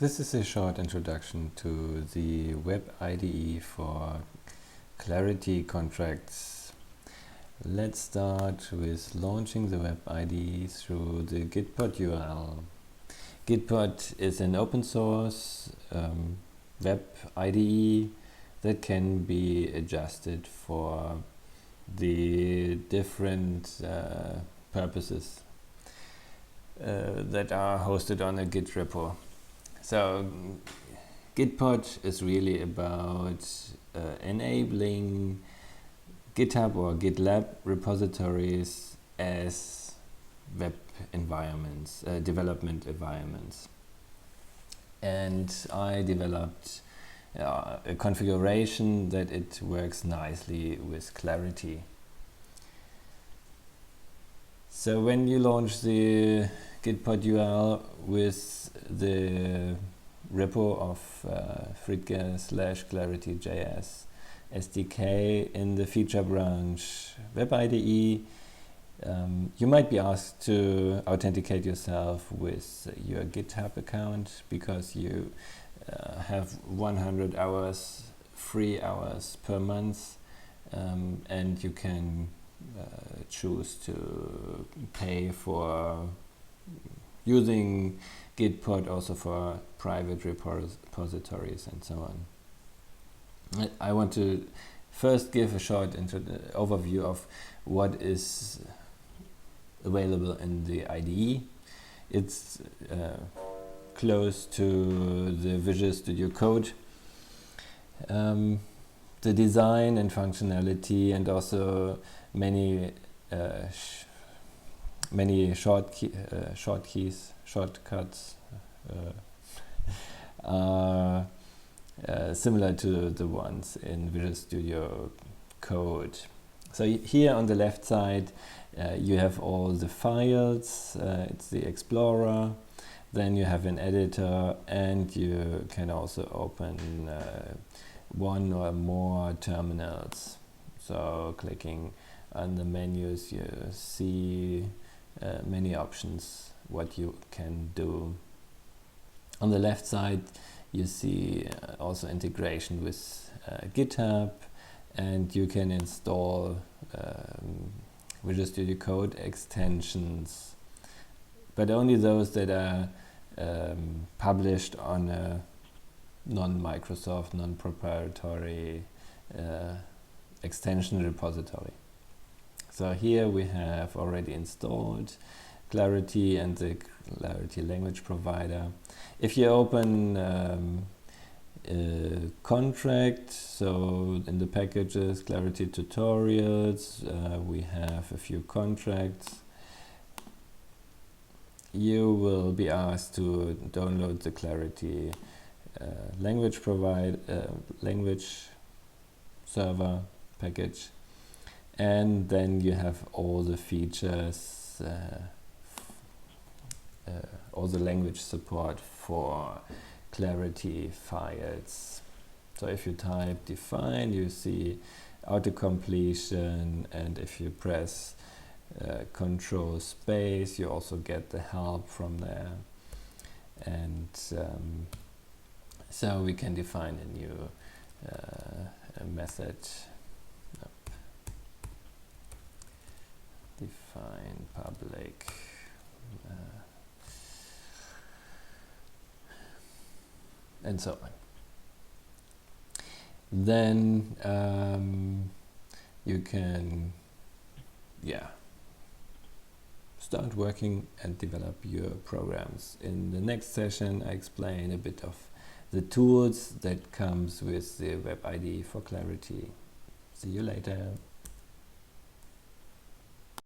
This is a short introduction to the Web IDE for Clarity contracts. Let's start with launching the Web IDE through the Gitpod URL. Gitpod is an open source Web IDE that can be adjusted for the different purposes that are hosted on a Git repo. So Gitpod is really about enabling GitHub or GitLab repositories as web environments, development environments. And I developed a configuration that it works nicely with Clarity. So when you launch the Gitpod URL with the repo of Fritge/Clarity.js SDK in the feature branch Web IDE, you might be asked to authenticate yourself with your GitHub account because you have 100 hours, free hours per month, and you can choose to pay for using Gitpod also for private repositories and so on. I want to first give a short overview of what is available in the IDE. It's close to the Visual Studio Code. The design and functionality and also many shortcuts are similar to the ones in Visual Studio Code. So here on the left side you have all the files, it's the Explorer, then you have an editor, and you can also open one or more terminals. So clicking on the menus you see many options what you can do. On the left side you see also integration with GitHub, and you can install Visual Studio Code extensions, but only those that are published on a non-Microsoft, non-proprietary extension repository. So here we have already installed Clarity and the Clarity language provider. If you open a contract, so in the packages, Clarity tutorials, we have a few contracts. You will be asked to download the Clarity language server package, and then you have all the features, all the language support for Clarity files. So if you type define, you see auto-completion, and if you press control space, you also get the help from there. And so we can define a new method. Define public and so on. Then you can start working and develop your programs. In the next session I explain a bit of the tools that comes with the Web IDE for Clarity. See you later.